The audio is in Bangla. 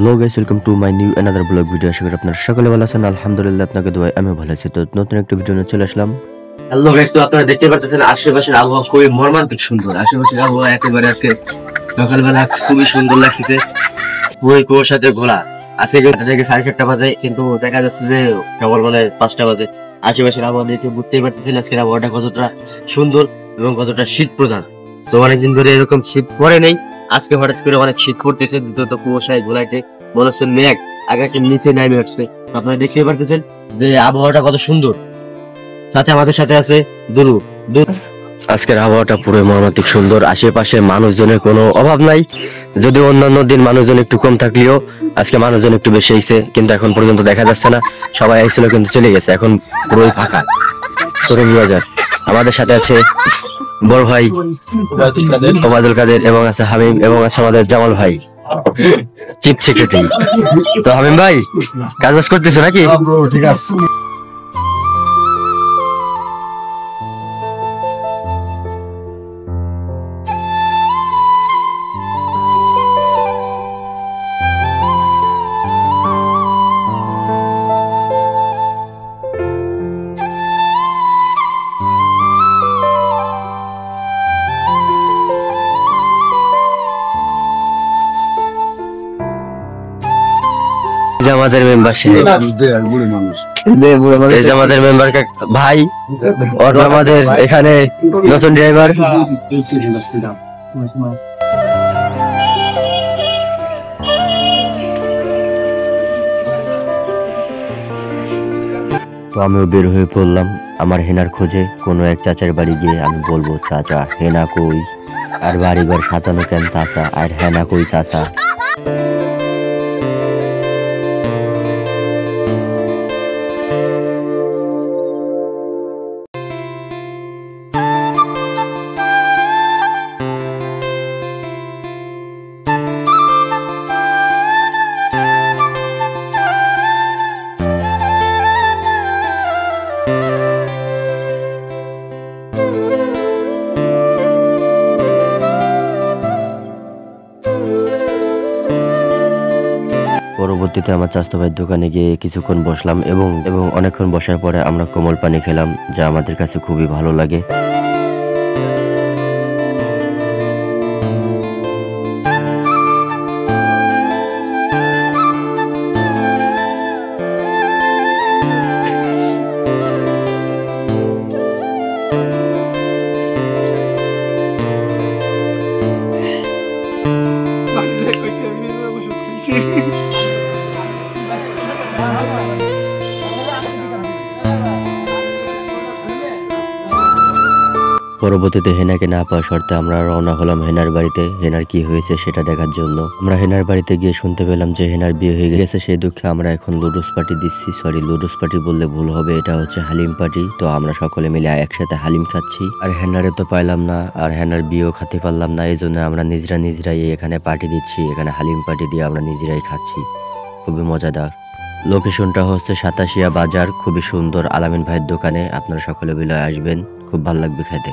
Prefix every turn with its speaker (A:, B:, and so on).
A: Hello guys, welcome to my new another blog video. আশা করি আপনারা সকলে ভালো আছেন। আলহামদুলিল্লাহ, আপনাকে দোয়ায় আমি ভালো আছি। তো নতুন একটা ভিডিও নিয়ে চলে আসলাম।
B: হ্যালো গাইস, তো আপনারা দেখতে পাচ্ছেন আশেপাশের আবহাওয়া খুবই মর্মান্তিক সুন্দর। আশেপাশের আবহাওয়া একেবারে আজকে সকালবেলা খুবই সুন্দর লাগতেছে, পুরো কুয়াশাতে ঘোরা। আজকে থেকে 7:30 বাজে, কিন্তু দেখা যাচ্ছে যে কেবল মানে 5টা বাজে। আশেপাশের আবহাওয়া দেখে বুঝতেই পারতেছেন আজকের আবহাওয়াটা কতটা সুন্দর এবং কতটা শীত প্রধান। তো অনেকদিন ধরে এরকম শীত পড়ে নেই, আজকে হঠাৎ করে অনেক শীত পড়তেছে। দ্রুত কুয়াশায় ঘোলাইতে মনে হচ্ছে মেঘ আগাকে নিচে নামে আসছে। আপনারা দেখতেই পারতেছেন যে আবহাওয়াটা কত সুন্দর। সাথে আমাদের সাথে আছে দুরু।
A: আজকের আবহাওয়াটা পুরো মর্মান্তিক সুন্দর। আশেপাশে মানুষজনের কোনো অভাব নাই, যদি অন্যান্য দিন মানুষজন একটু কম থাকলেও আজকে মানুষজন একটু বেশি আইছে, কিন্তু এখন পর্যন্ত দেখা যাচ্ছে না। সবাই আইছিল কিন্তু চলে গেছে, এখন পুরোই ফাঁকা চৌরঙ্গী বাজার। আমাদের সাথে আছে বড় ভাই ওবায়দুল কাদের, এবং আছে হামিম, এবং আছে আমাদের জামাল ভাই, চিফ সেক্রেটারি। তো হামিম ভাই, কাজ বাজ করতেছো নাকি?
C: ঠিক আছে।
A: যে আমাদের মেম্বার আমাদের মেম্বার ভাই, ওর আমাদের এখানে নতুন ড্রাইভার। তো আমিও বের হয়ে পড়লাম আমার হেনার খোঁজে। কোনো এক চাচার বাড়ি গিয়ে আমি বলবো, চাচা হেনা কই, আর বাড়িঘর সাজানো কেন চাচা, আর হেনা কই চাচা। পরবর্তীতে আমার চাচাতো ভাইয়ের দোকানে গিয়ে কিছুক্ষণ বসলাম, এবং অনেকক্ষণ বসার পরে আমরা কোমল পানি খেলাম, যা আমাদের কাছে খুবই ভালো লাগে। পরবর্তীতে হেনাকে না পাওয়া শর্তে আমরা রওনা হলাম হেনার বাড়িতে। হেনার কি হয়েছে সেটা দেখার জন্য আমরা হেনার বাড়িতে গিয়ে শুনতে পেলাম যে হেনার বিয়ে হয়ে গেছে। সেই দুঃখে আমরা এখন লুডুস পার্টি দিচ্ছি। সরি, লুডুস পার্টি বললে ভুল হবে, এটা হচ্ছে হালিম পার্টি। তো আমরা সকলে মিলে একসাথে হালিম খাচ্ছি। আর হেনারে তো পাইলাম না, আর হেনার বিয়েও খাতে পারলাম না। এই জন্য আমরা নিজেরাই এখানে পার্টি দিচ্ছি, এখানে হালিম পার্টি দিয়ে আমরা নিজেরাই খাচ্ছি। খুবই মজাদার। লোকেশনটা হচ্ছে সাতাশিয়া বাজার, খুবই সুন্দর। আলামিন ভাইয়ের দোকানে আপনারা সকলে মিলে আসবেন, খুব ভালো লাগবে খেতে।